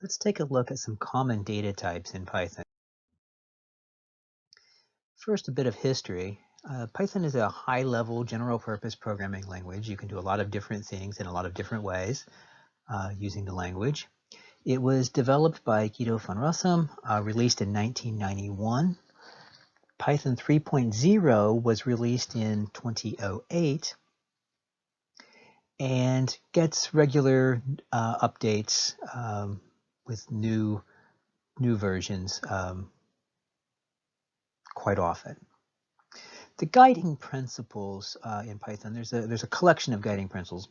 Let's take a look at some common data types in Python. First, a bit of history. Python is a high-level general-purpose programming language. You can do a lot of different things in a lot of different ways using the language. It was developed by Guido van Rossum, released in 1991. Python 3.0 was released in 2008 and gets regular updates with new versions quite often. The guiding principles in Python, there's a collection of guiding principles,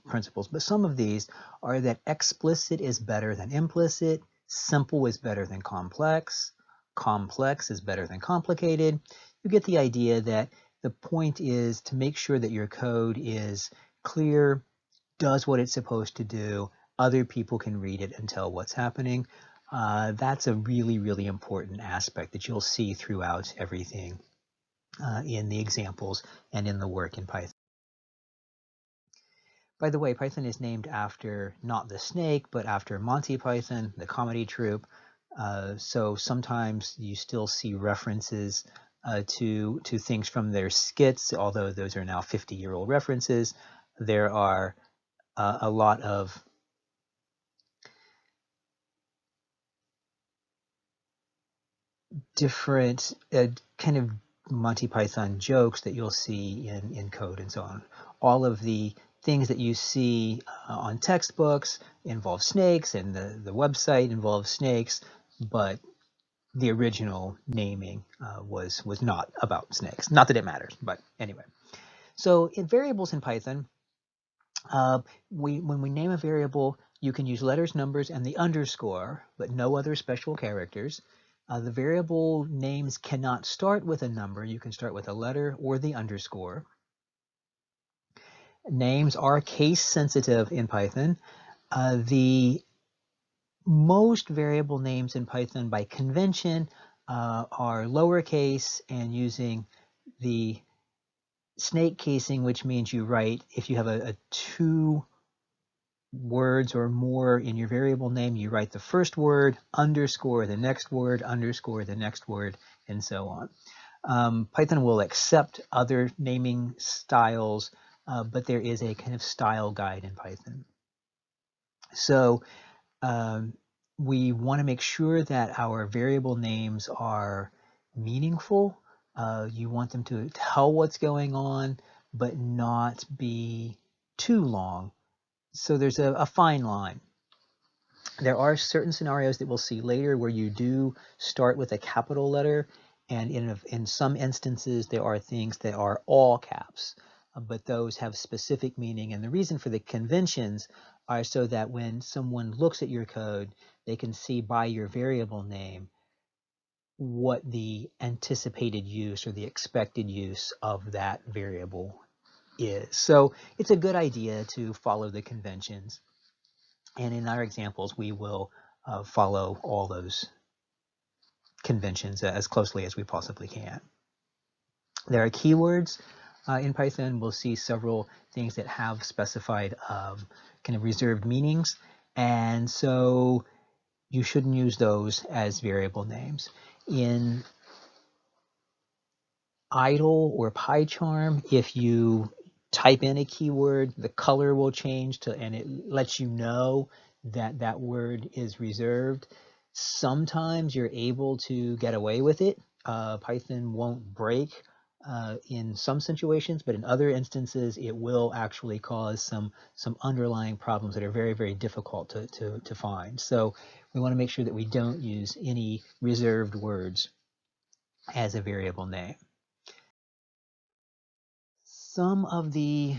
but some of these are that explicit is better than implicit, simple is better than complex, complex is better than complicated. You get the idea that the point is to make sure that your code is clear, does what it's supposed to do, other people can read it and tell what's happening. That's a really, really important aspect that you'll see throughout everything in the examples and in the work in Python. By the way, Python is named after not the snake, but after Monty Python, the comedy troupe. So sometimes you still see references to things from their skits, although those are now 50-year-old references. There are a lot of different kind of Monty Python jokes that you'll see in code and so on. All of the things that you see on textbooks involve snakes, and the website involves snakes, but the original naming was not about snakes. Not that it matters, but anyway. So in variables in Python, when we name a variable, you can use letters, numbers, and the underscore, but no other special characters. The variable names cannot start with a number. You can start with a letter or the underscore. Names are case sensitive in Python. The most variable names in Python by convention are lowercase and using the snake casing, which means you write, if you have a 2 words or more in your variable name, you write the first word, underscore the next word, underscore the next word, and so on. Python will accept other naming styles, but there is a kind of style guide in Python. So we want to make sure that our variable names are meaningful. You want them to tell what's going on, but not be too long. So there's a fine line. There are certain scenarios that we'll see later where you do start with a capital letter, and in some instances there are things that are all caps, but those have specific meaning, and the reason for the conventions are so that when someone looks at your code, they can see by your variable name what the anticipated use or the expected use of that variable is. So it's a good idea to follow the conventions. And in our examples, we will follow all those conventions as closely as we possibly can. There are keywords in Python. We'll see several things that have specified kind of reserved meanings. And so you shouldn't use those as variable names. In idle or PyCharm, if you type in a keyword, the color will change and it lets you know that that word is reserved. Sometimes you're able to get away with it. Python won't break in some situations, but in other instances it will actually cause some underlying problems that are very, very difficult to find. So we want to make sure that we don't use any reserved words as a variable name. Some of the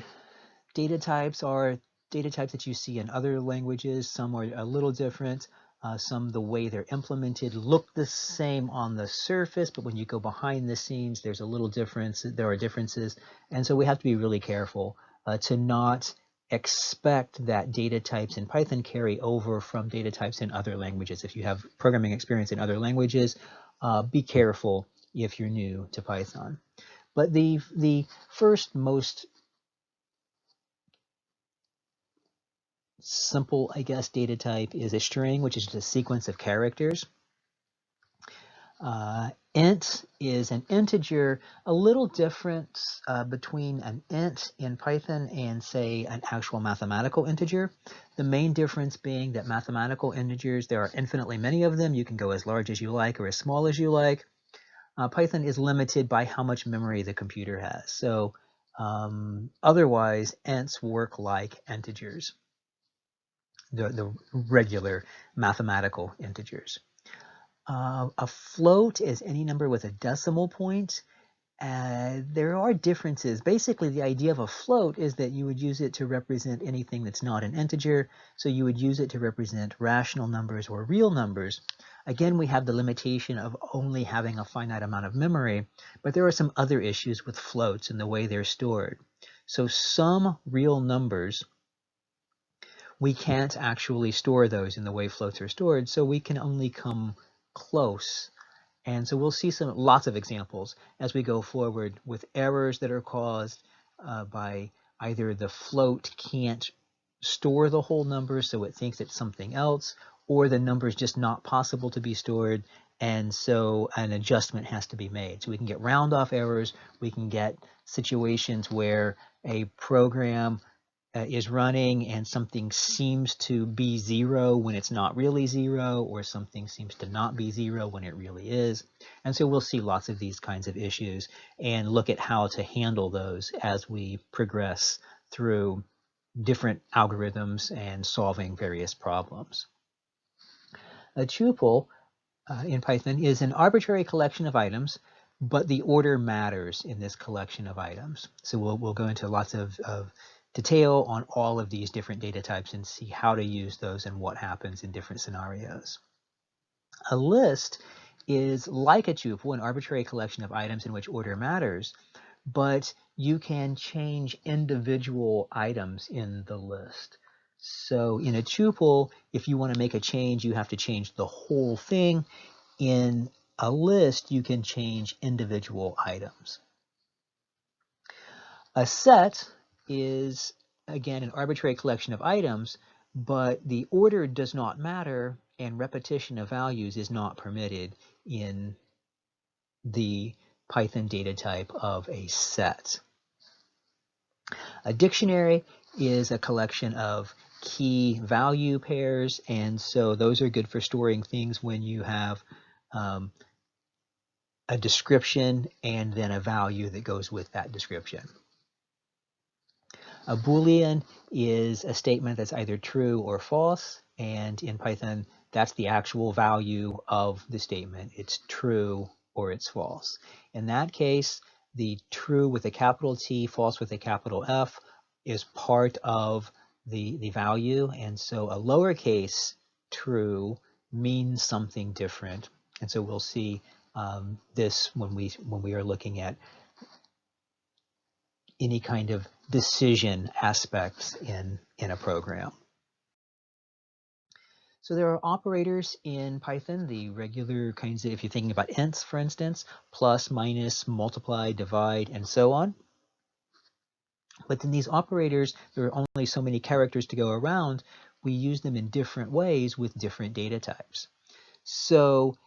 data types are data types that you see in other languages. Some are a little different. Some, the way they're implemented, look the same on the surface, but when you go behind the scenes, there's a little difference. There are differences. And so we have to be really careful to not expect that data types in Python carry over from data types in other languages. If you have programming experience in other languages, be careful if you're new to Python. But the first most simple, I guess, data type is a string, which is just a sequence of characters. Int is an integer, a little different between an int in Python and, say, an actual mathematical integer. The main difference being that mathematical integers, there are infinitely many of them. You can go as large as you like or as small as you like. Python is limited by how much memory the computer has. So otherwise, ints work like integers, the regular mathematical integers. A float is any number with a decimal point. There are differences. Basically, the idea of a float is that you would use it to represent anything that's not an integer. So you would use it to represent rational numbers or real numbers. Again, we have the limitation of only having a finite amount of memory, but there are some other issues with floats and the way they're stored. So some real numbers, we can't actually store those in the way floats are stored, so we can only come close. And so we'll see lots of examples as we go forward with errors that are caused by either the float can't store the whole number, so it thinks it's something else, or the number is just not possible to be stored, and so an adjustment has to be made. So we can get round-off errors. We can get situations where a program is running and something seems to be 0 when it's not really 0, or something seems to not be 0 when it really is. And so we'll see lots of these kinds of issues and look at how to handle those as we progress through different algorithms and solving various problems. A tuple in Python is an arbitrary collection of items, but the order matters in this collection of items. So we'll go into lots of detail on all of these different data types and see how to use those and what happens in different scenarios. A list is like a tuple, an arbitrary collection of items in which order matters, but you can change individual items in the list. So in a tuple, if you want to make a change, you have to change the whole thing. In a list, you can change individual items. A set is, again, an arbitrary collection of items, but the order does not matter and repetition of values is not permitted in the Python data type of a set. A dictionary is a collection of key value pairs, and so those are good for storing things when you have a description and then a value that goes with that description. A Boolean is a statement that's either true or false, and in Python, that's the actual value of the statement. It's true or it's false. In that case, the true with a capital T, false with a capital F is part of the value, and so a lowercase true means something different. And so we'll see this when we are looking at any kind of decision aspects in a program. So there are operators in Python, the regular kinds of, if you're thinking about ints, for instance, plus, minus, multiply, divide, and so on. But then these operators, there are only so many characters to go around. We use them in different ways with different data types. So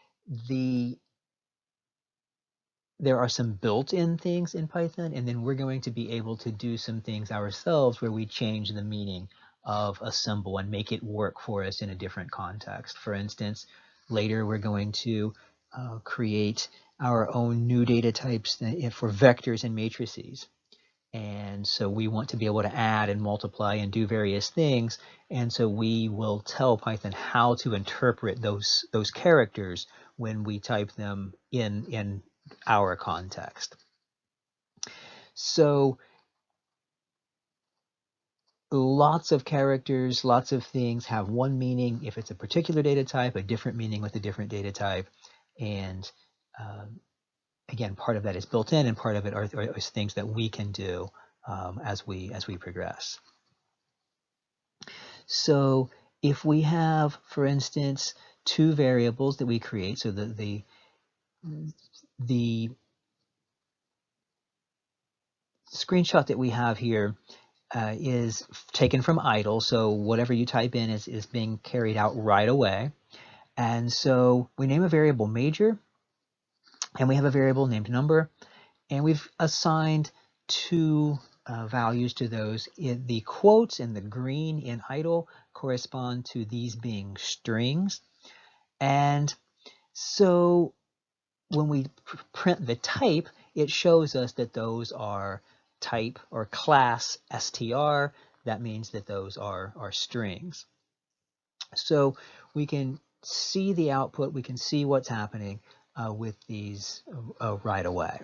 there are some built-in things in Python, and then we're going to be able to do some things ourselves where we change the meaning of a symbol and make it work for us in a different context. For instance, later we're going to create our own new data types for vectors and matrices. And so we want to be able to add and multiply and do various things. And so we will tell Python how to interpret those characters when we type them in our context. So lots of characters, lots of things have one meaning if it's a particular data type, a different meaning with a different data type. And again, part of that is built in, and part of it are things that we can do as we progress. So if we have, for instance, two variables that we create, so the screenshot that we have here is taken from idle, so whatever you type in is being carried out right away. And so we name a variable major, and we have a variable named number, and we've assigned two values to those. The quotes in the green in idle correspond to these being strings. And so when we print the type, it shows us that those are type or class str. That means that those are strings. So we can see the output, we can see what's happening with these right away.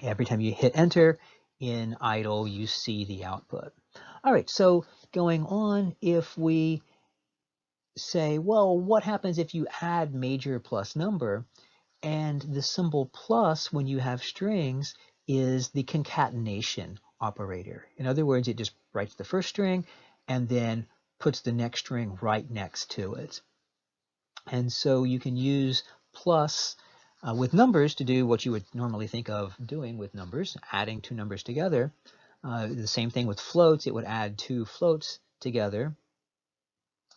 Every time you hit enter in idle, you see the output. All right, so going on, if we say, well, what happens if you add major plus number? And the symbol plus, when you have strings, is the concatenation operator. In other words, it just writes the first string and then puts the next string right next to it. And so you can use plus with numbers to do what you would normally think of doing with numbers, adding two numbers together. The same thing with floats, it would add two floats together.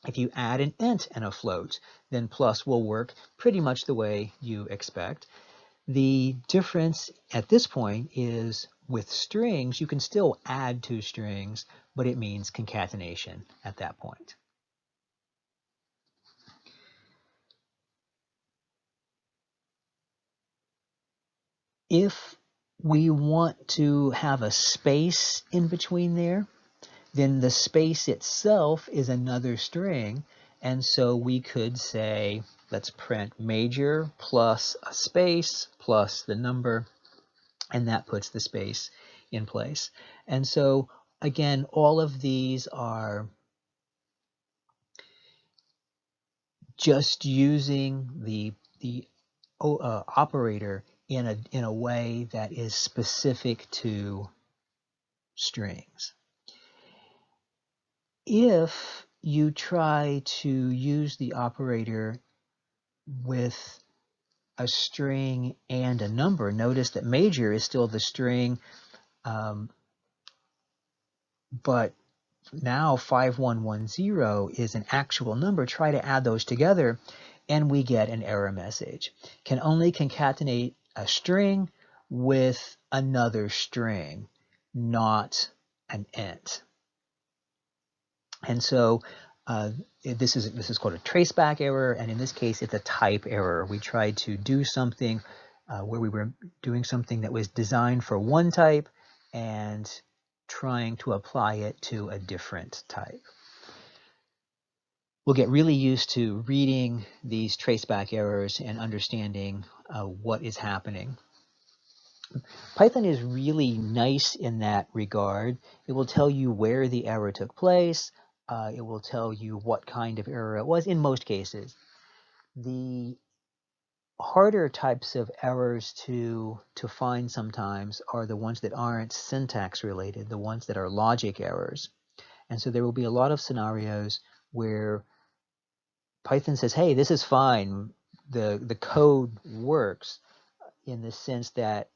If you add an int and a float, then plus will work pretty much the way you expect. The difference at this point is with strings, you can still add two strings, but it means concatenation at that point. If we want to have a space in between there, then the space itself is another string. And so we could say, let's print major plus a space plus the number, and that puts the space in place. And so again, all of these are just using the operator in a way that is specific to strings. If you try to use the operator with a string and a number, notice that major is still the string, but now 5110 is an actual number. Try to add those together and we get an error message. Can only concatenate a string with another string, not an int. And so this is called a traceback error, and in this case it's a type error. We tried to do something where we were doing something that was designed for one type and trying to apply it to a different type. We'll get really used to reading these traceback errors and understanding what is happening. Python is really nice in that regard. It will tell you where the error took place. It will tell you what kind of error it was in most cases. The harder types of errors to find sometimes are the ones that aren't syntax related, the ones that are logic errors. And so there will be a lot of scenarios where Python says, hey, this is fine. The code works in the sense that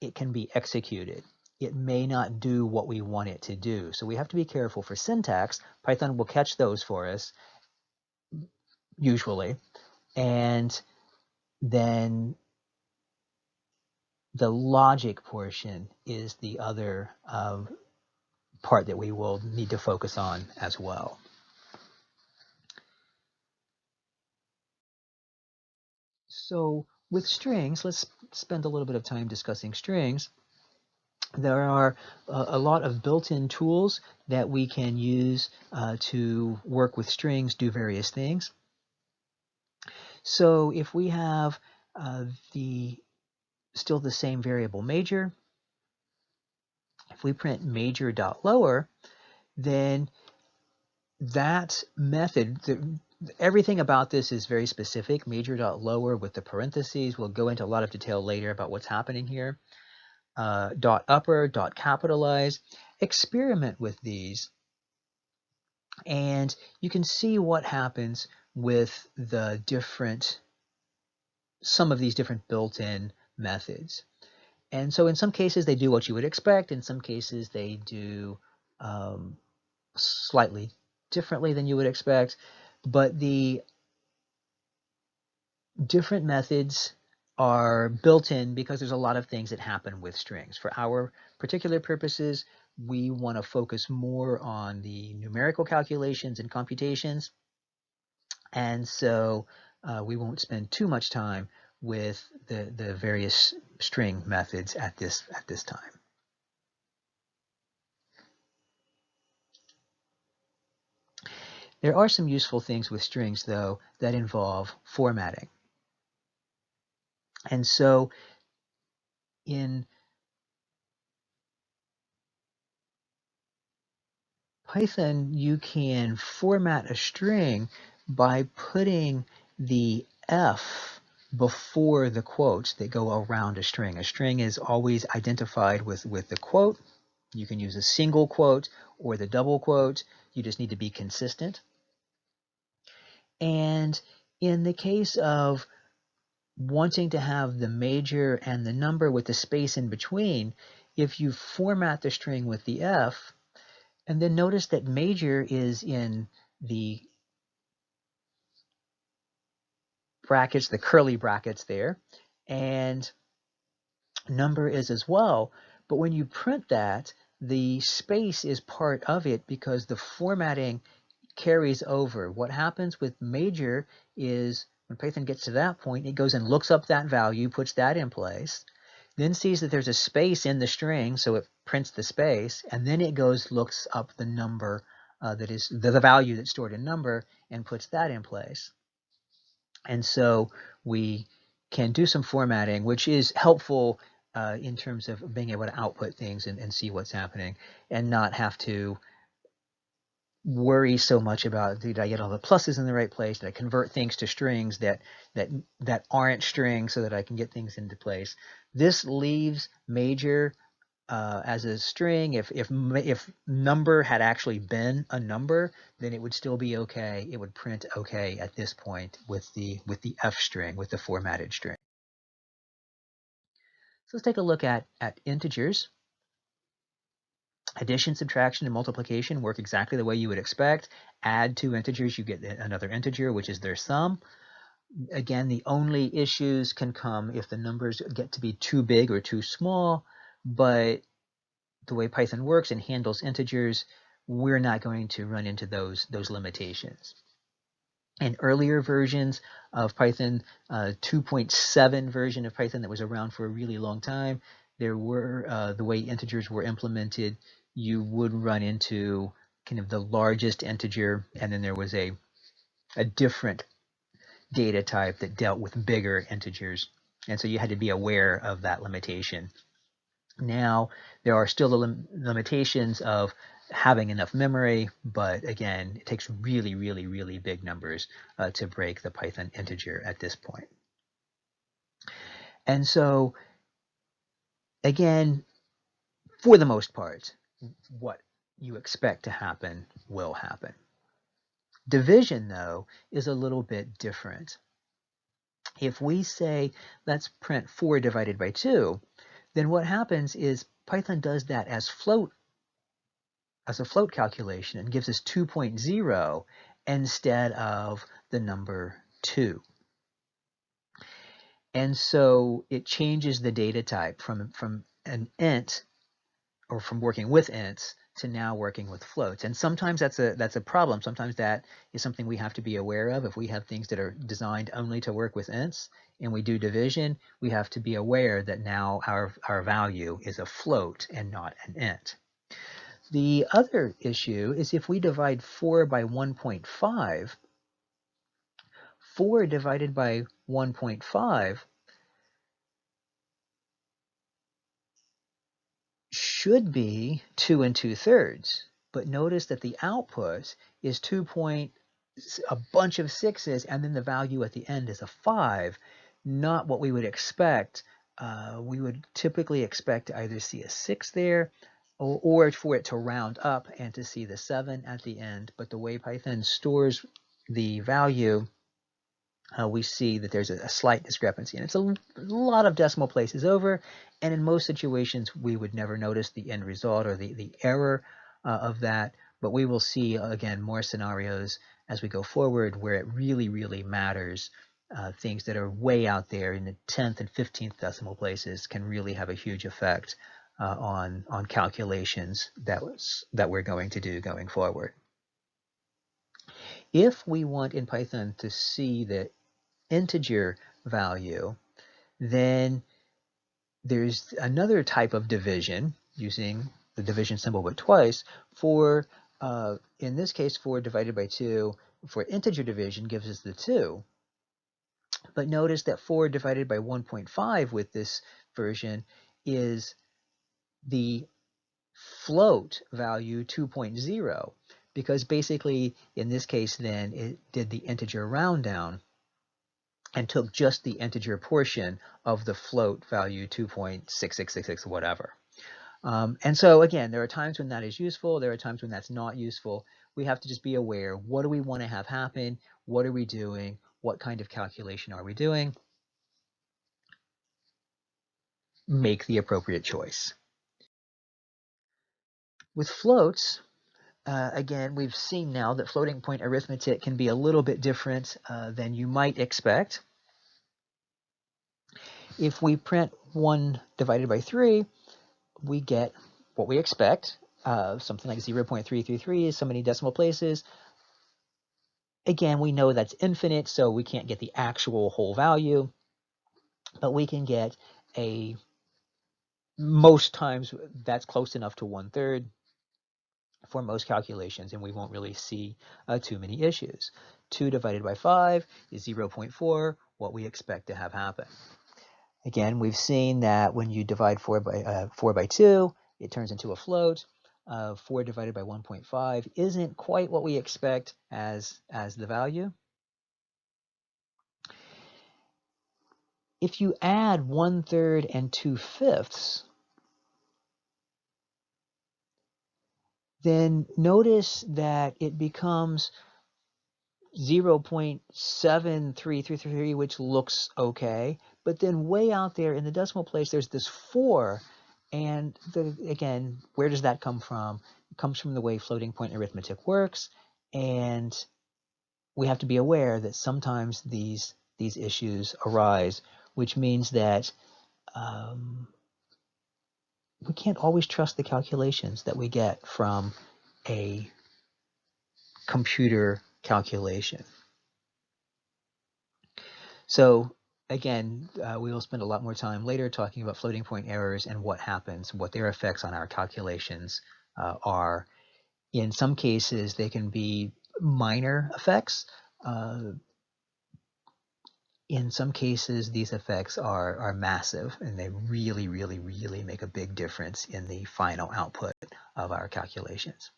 it can be executed. It may not do what we want it to do. So we have to be careful for syntax. Python will catch those for us, usually. And then the logic portion is the other part that we will need to focus on as well. So with strings, let's spend a little bit of time discussing strings. There are a lot of built-in tools that we can use to work with strings, do various things. So if we have still the same variable major, if we print major.lower, then that method, everything about this is very specific. Major.lower with the parentheses. We'll go into a lot of detail later about what's happening here. .upper, .capitalize. Experiment with these, and you can see what happens with some of these different built-in methods. And so in some cases they do what you would expect. In some cases they do slightly differently than you would expect. But the different methods are built in because there's a lot of things that happen with strings. For our particular purposes, we want to focus more on the numerical calculations and computations. And so we won't spend too much time with the various string methods at this time. There are some useful things with strings, though, that involve formatting. And so in Python, you can format a string by putting the F before the quotes that go around a string. A string is always identified with the quote. You can use a single quote or the double quote. You just need to be consistent. And in the case of wanting to have the major and the number with the space in between, if you format the string with the F, and then notice that major is in the brackets, the curly brackets there, and number is as well. But when you print that, the space is part of it because the formatting carries over. What happens with major is when Python gets to that point, it goes and looks up that value, puts that in place, then sees that there's a space in the string, so it prints the space, and then it goes, looks up the number that is the value that's stored in number and puts that in place. And so we can do some formatting, which is helpful in terms of being able to output things and see what's happening and not have to worry so much about, did I get all the pluses in the right place? Did I convert things to strings that aren't strings so that I can get things into place? This leaves major as a string. If number had actually been a number, then it would still be okay. It would print okay at this point with the F string, with the formatted string. So let's take a look at integers. Addition, subtraction, and multiplication work exactly the way you would expect. Add two integers, you get another integer, which is their sum. Again, the only issues can come if the numbers get to be too big or too small, but the way Python works and handles integers, we're not going to run into those limitations. In earlier versions of Python, 2.7 version of Python that was around for a really long time, there were the way integers were implemented, you would run into kind of the largest integer, and then there was a different data type that dealt with bigger integers, and so you had to be aware of that limitation. Now there are still the limitations of having enough memory, but again, it takes really, really, really big numbers to break the Python integer at this point. And so again, for the most part, what you expect to happen will happen. Division, though, is a little bit different. If we say, let's print 4 divided by 2, then what happens is Python does that as a float calculation and gives us 2.0 instead of the number 2. And so it changes the data type from an int, or from working with ints, to now working with floats. And sometimes that's a problem. Sometimes that is something we have to be aware of. If we have things that are designed only to work with ints and we do division, we have to be aware that now our value is a float and not an int. The other issue is if we divide 4 by 1.5, 4 divided by 1.5 should be 2 2/3. But notice that the output is a bunch of 6's, and then the value at the end is a 5, not what we would expect. We would typically expect to either see a 6 there, or for it to round up and to see the 7 at the end. But the way Python stores the value, we see that there's a slight discrepancy, and it's a lot of decimal places over, and in most situations we would never notice the end result or the error of that, but we will see again more scenarios as we go forward where it really matters. Things that are way out there in the 10th and 15th decimal places can really have a huge effect on calculations that we're going to do going forward. If we want in Python to see the integer value, then there's another type of division using the division symbol but twice for, in this case, 4 divided by 2 for integer division gives us the 2. But notice that 4 divided by 1.5 with this version is the float value 2.0, because basically in this case then it did the integer round down and took just the integer portion of the float value 2.6666 whatever. And so again, there are times when that is useful, there are times when that's not useful. We have to just be aware, what do we want to have happen? What are we doing? What kind of calculation are we doing? Make the appropriate choice. With floats, again, we've seen now that floating point arithmetic can be a little bit different than you might expect. If we print 1 divided by 3, we get what we expect, something like 0.333 is so many decimal places. Again, we know that's infinite, so we can't get the actual whole value, but we can get most times that's close enough to 1/3 for most calculations, and we won't really see too many issues. 2 divided by 5 is 0.4, what we expect to have happen. Again, we've seen that when you divide 4 by 2, it turns into a float. 4 divided by 1.5 isn't quite what we expect as the value. If you add 1/3 and 2/5, then notice that it becomes 0.7333, which looks okay, but then way out there in the decimal place there's this 4, and again, where does that come from? It comes from the way floating point arithmetic works, and we have to be aware that sometimes these issues arise, which means that we can't always trust the calculations that we get from a computer calculation. So again, we will spend a lot more time later talking about floating point errors and what happens, what their effects on our calculations are. In some cases, they can be minor effects. In some cases, these effects are massive, and they really make a big difference in the final output of our calculations.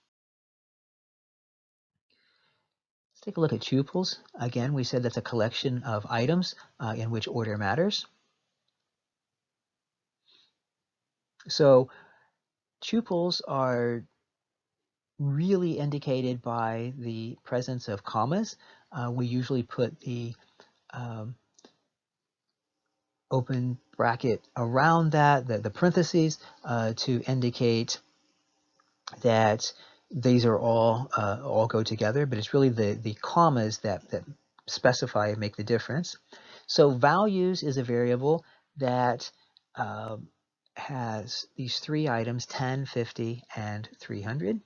Let's take a look at tuples. Again, we said that's a collection of items in which order matters. So tuples are really indicated by the presence of commas. We usually put the open bracket around that, the parentheses, to indicate that these are all go together, but it's really the commas that specify and make the difference. So values is a variable that has these 3 items, 10, 50, and 300.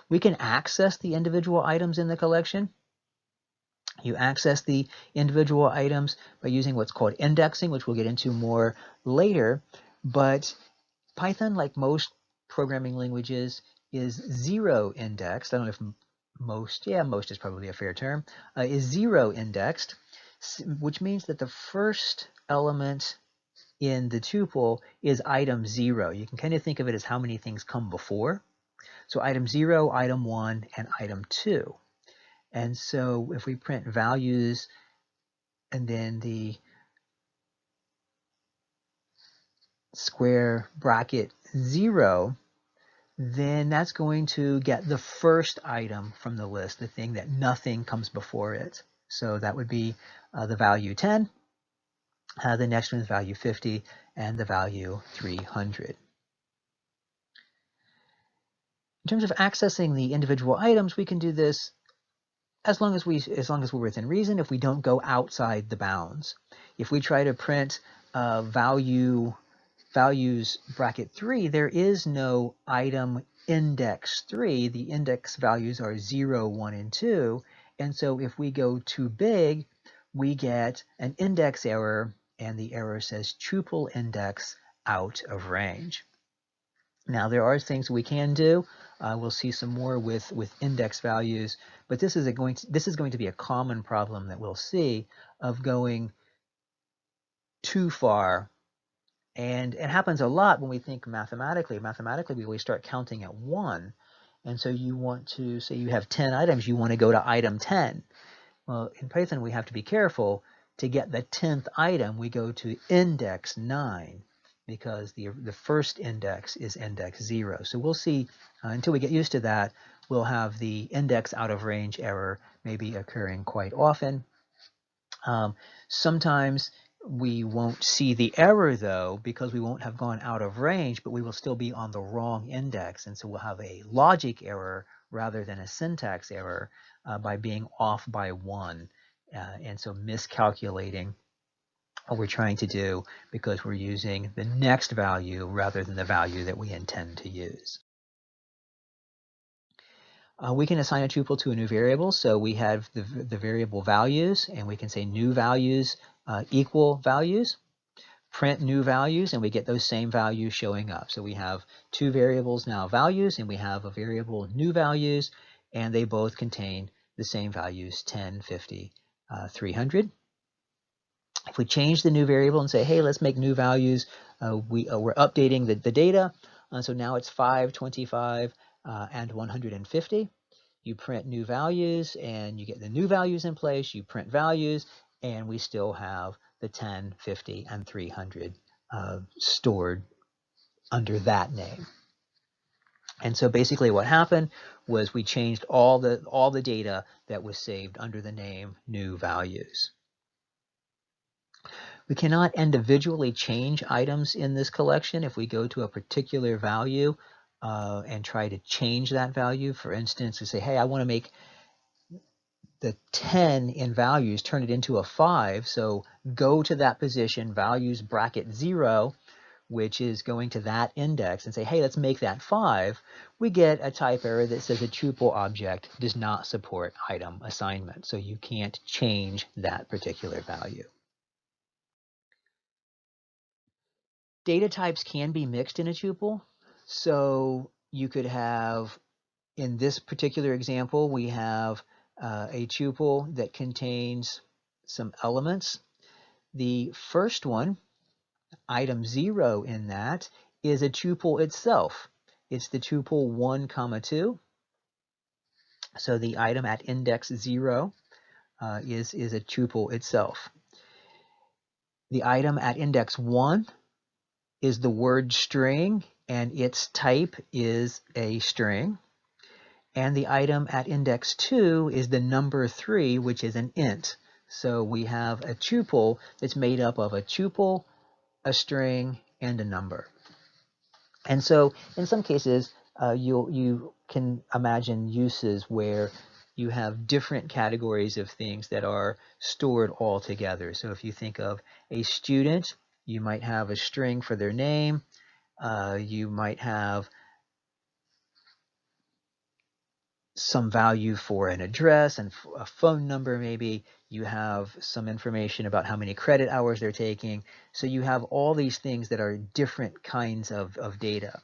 We can access the individual items in the collection. You access the individual items by using what's called indexing, which we'll get into more later. But Python, like most programming languages, is 0 indexed. I don't know if most is probably a fair term, is 0 indexed, which means that the first element in the tuple is item 0. You can kind of think of it as how many things come before. So item 0, item 1, and item 2. And so if we print values and then the square bracket 0, then that's going to get the first item from the list, the thing that nothing comes before it. So that would be the value 10, the next one is value 50, and the value 300. In terms of accessing the individual items, we can do this as long as we're within reason, if we don't go outside the bounds. If we try to print values bracket 3, there is no item index 3. The index values are 0, 1, and 2. And so if we go too big, we get an index error, and the error says tuple index out of range. Now, there are things we can do. We'll see some more with index values, but this is going to be a common problem that we'll see of going too far. And it happens a lot when we think mathematically. Mathematically, we always start counting at 1. And so you want to, say you have 10 items, you want to go to item 10. Well, in Python, we have to be careful. To get the 10th item, we go to index 9, because the first index is index 0. So we'll see, until we get used to that, we'll have the index out of range error maybe occurring quite often. Sometimes we won't see the error, though, because we won't have gone out of range, but we will still be on the wrong index. And so we'll have a logic error rather than a syntax error by being off by 1. And so miscalculating what we're trying to do because we're using the next value rather than the value that we intend to use. We can assign a tuple to a new variable. So we have the variable values, and we can say new values equal values. Print new values, and we get those same values showing up. So we have two variables now, values, and we have a variable new values, and they both contain the same values, 10, 50, 300. If we change the new variable and say, hey, let's make new values, we're updating the data. So now it's 5, 25, and 150. You print new values, and you get the new values in place. You print values, and we still have the 10, 50, and 300 stored under that name. And so basically what happened was we changed all the data that was saved under the name new values. We cannot individually change items in this collection. If we go to a particular value and try to change that value, for instance, we say, hey, I want to make the 10 in values, turn it into a 5. So go to that position, values bracket 0, which is going to that index, and say, hey, let's make that 5. We get a type error that says a tuple object does not support item assignment. So you can't change that particular value. Data types can be mixed in a tuple. So you could have, in this particular example, we have a tuple that contains some elements. The first one, item 0 in that, is a tuple itself. It's the tuple 1, 2. So the item at index 0 is a tuple itself. The item at index 1 is the word string, and its type is a string. And the item at index 2 is the number 3, which is an int. So we have a tuple that's made up of a tuple, a string, and a number. And so in some cases, you can imagine uses where you have different categories of things that are stored all together. So if you think of a student, you might have a string for their name. You might have some value for an address and a phone number maybe. You have some information about how many credit hours they're taking. So you have all these things that are different kinds of data.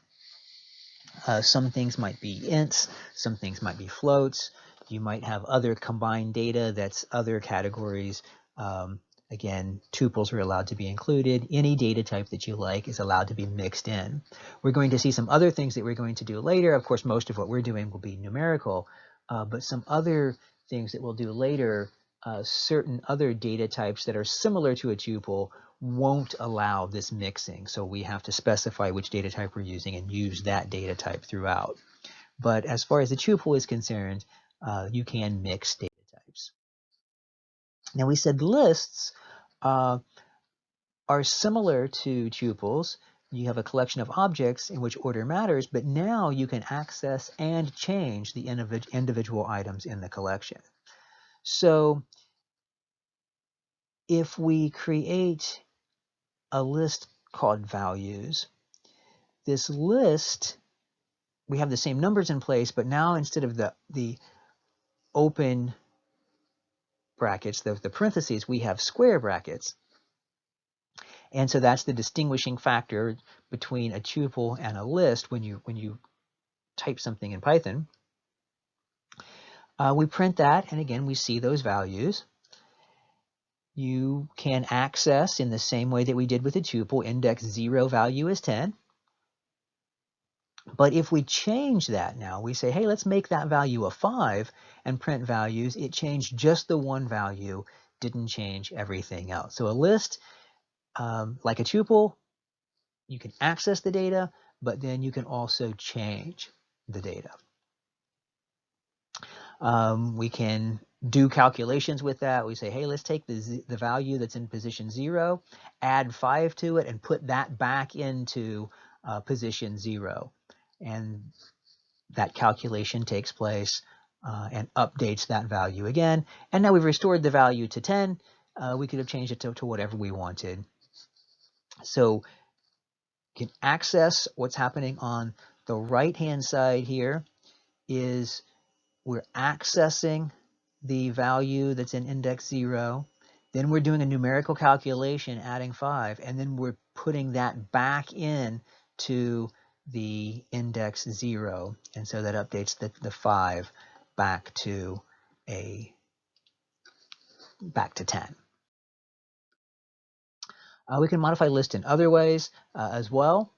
Some things might be ints, some things might be floats. You might have other combined data that's other categories. Again, tuples are allowed to be included. Any data type that you like is allowed to be mixed in. We're going to see some other things that we're going to do later. Of course, most of what we're doing will be numerical, but some other things that we'll do later, certain other data types that are similar to a tuple won't allow this mixing. So we have to specify which data type we're using and use that data type throughout. But as far as the tuple is concerned, you can mix data types. Now we said lists are similar to tuples. You have a collection of objects in which order matters, but now you can access and change the individual items in the collection. So if we create a list called values, this list, we have the same numbers in place, but now instead of the open brackets, the parentheses, we have square brackets. And so that's the distinguishing factor between a tuple and a list when you type something in Python. We print that, and again, we see those values. You can access in the same way that we did with the tuple, index 0 value is 10. But if we change that now, we say, hey, let's make that value a 5 and print values, it changed just the one value, didn't change everything else. So a list, like a tuple, you can access the data, but then you can also change the data. We can do calculations with that. We say, hey, let's take the value that's in position 0, add 5 to it, and put that back into position 0. And that calculation takes place and updates that value again. And now we've restored the value to 10. We could have changed it to whatever we wanted. So you can access what's happening on the right-hand side here is we're accessing the value that's in index 0. Then we're doing a numerical calculation, adding 5, and then we're putting that back in to the index 0. And so that updates the 5 back to 10. We can modify list in other ways as well.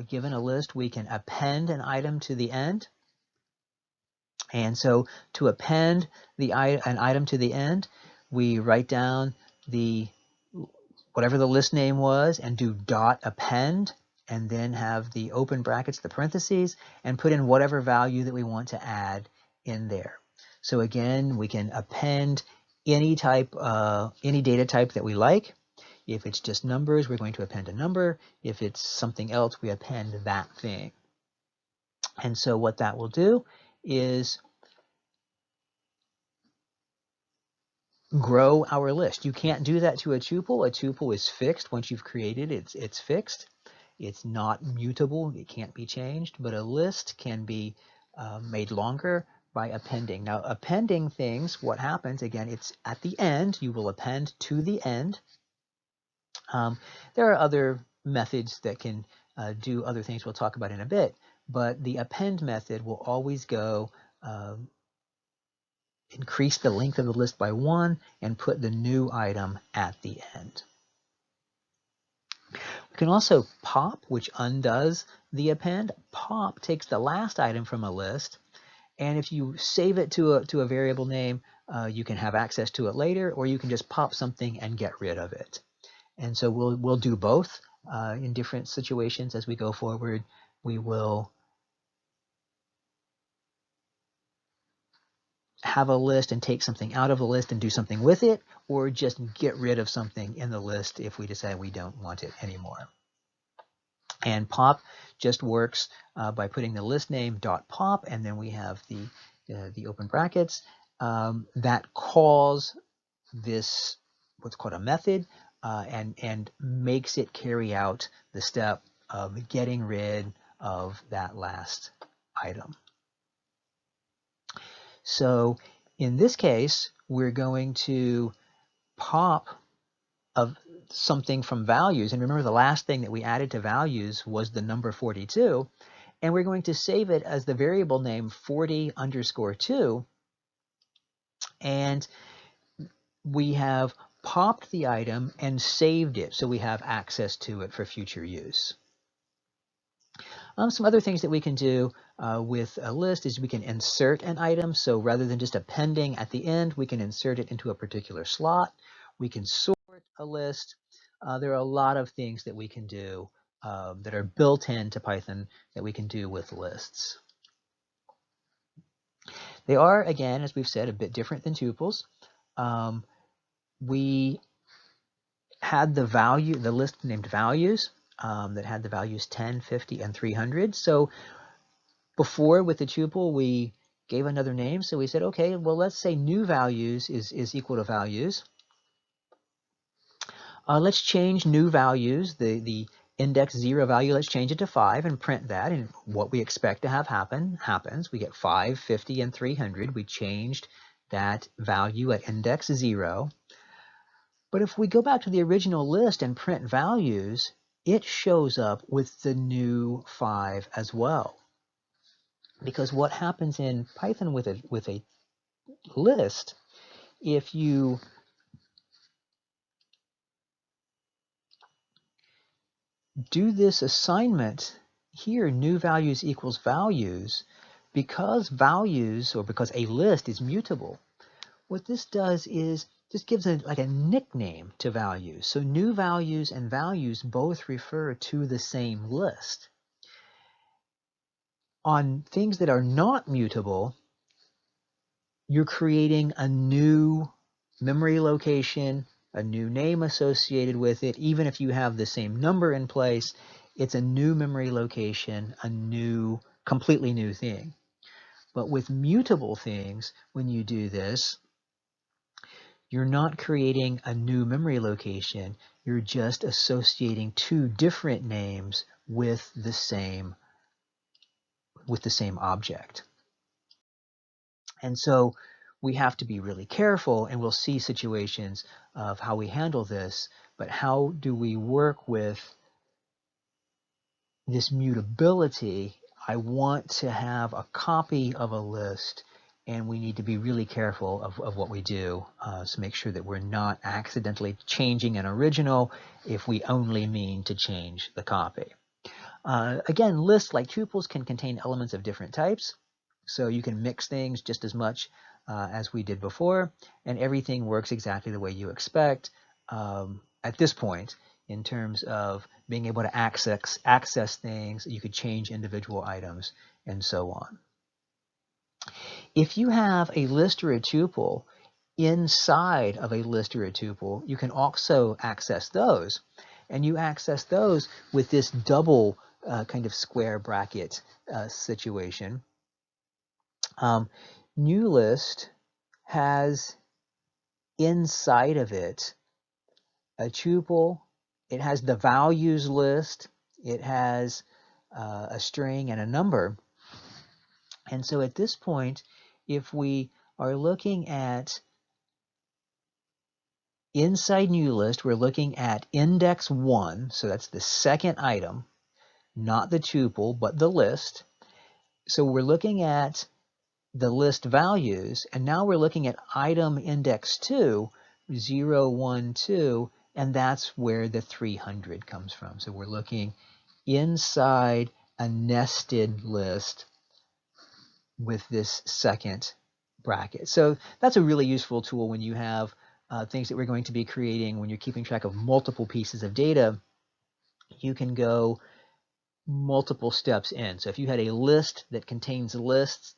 Given a list, we can append an item to the end. And so to append an item to the end, we write down whatever the list name was and do dot append, and then have the open brackets, the parentheses, and put in whatever value that we want to add in there. So again, we can append any data type that we like. If it's just numbers, we're going to append a number. If it's something else, we append that thing. And so what that will do is grow our list. You can't do that to a tuple. A tuple is fixed. Once you've created it, it's fixed. It's not mutable. It can't be changed. But a list can be made longer by appending. Now, appending things, what happens, again, it's at the end. You will append to the end. There are other methods that can do other things we'll talk about in a bit. But the append method will always go increase the length of the list by 1 and put the new item at the end. We can also pop, which undoes the append. Pop takes the last item from a list, and if you save it to a variable name, you can have access to it later, or you can just pop something and get rid of it. And so we'll do both in different situations as we go forward. We will have a list and take something out of the list and do something with it, or just get rid of something in the list if we decide we don't want it anymore. And pop just works by putting the list name .pop, and then we have the open brackets that calls this what's called a method and makes it carry out the step of getting rid of that last item. So in this case, we're going to pop of something from values. And remember, the last thing that we added to values was the number 42. And we're going to save it as the variable name 40_2. And we have popped the item and saved it so we have access to it for future use. Some other things that we can do with a list is we can insert an item. So rather than just appending at the end, we can insert it into a particular slot. We can sort a list. There are a lot of things that we can do that are built into Python that we can do with lists. They are, again, as we've said, a bit different than tuples. we had the list named values that had the values 10, 50, and 300. So before with the tuple, we gave another name. So we said, okay, well, let's say new values is equal to values. Let's change new values, the index 0 value, let's change it to 5 and print that. And what we expect to have happens. We get 5, 50, and 300. We changed that value at index 0. But if we go back to the original list and print values, it shows up with the new 5 as well. Because what happens in Python with a list, if you do this assignment here, new values equals values, because values, or because a list is mutable, what this does is just gives like a nickname to values. So new values and values both refer to the same list. On things that are not mutable, you're creating a new memory location, a new name associated with it. Even if you have the same number in place, it's a new memory location, a new, completely new thing. But with mutable things, when you do this, you're not creating a new memory location. You're just associating two different names with the same object. And so we have to be really careful, and we'll see situations of how we handle this, but how do we work with this mutability? I want to have a copy of a list, and we need to be really careful of what we do to make sure that we're not accidentally changing an original if we only mean to change the copy. Again, lists like tuples can contain elements of different types, so you can mix things just as much as we did before, and everything works exactly the way you expect at this point in terms of being able to access things. You could change individual items and so on. If you have a list or a tuple, inside of a list or a tuple, you can also access those. And you access those with this double kind of square bracket situation. New list has inside of it a tuple. It has the values list. It has a string and a number. And so at this point, if we are looking at inside new list, we're looking at index 1, so that's the second item, not the tuple, but the list. So we're looking at the list values, and now we're looking at item index 2, 0, 1, 2, and that's where the 300 comes from. So we're looking inside a nested list with this second bracket. So that's a really useful tool when you have things that we're going to be creating, when you're keeping track of multiple pieces of data. You can go multiple steps in. So if you had a list that contains lists,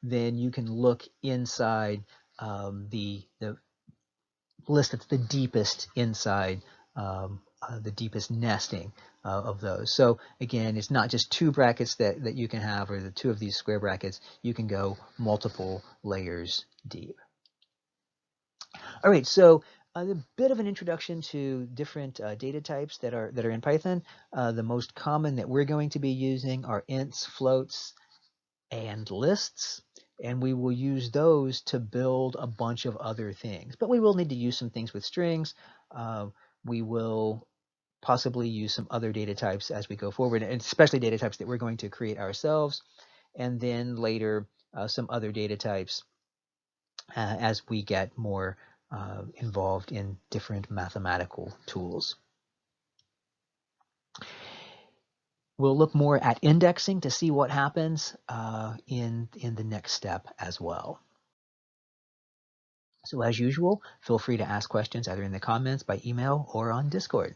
then you can look inside the list that's the deepest inside the deepest nesting of those. So again, it's not just two brackets that you can have, or the two of these square brackets. You can go multiple layers deep. All right, so a bit of an introduction to different data types that are in Python. The most common that we're going to be using are ints, floats, and lists, and we will use those to build a bunch of other things. But we will need to use some things with strings. We will possibly use some other data types as we go forward, and especially data types that we're going to create ourselves, and then later some other data types as we get more involved in different mathematical tools. We'll look more at indexing to see what happens in the next step as well. So as usual, feel free to ask questions either in the comments, by email, or on Discord.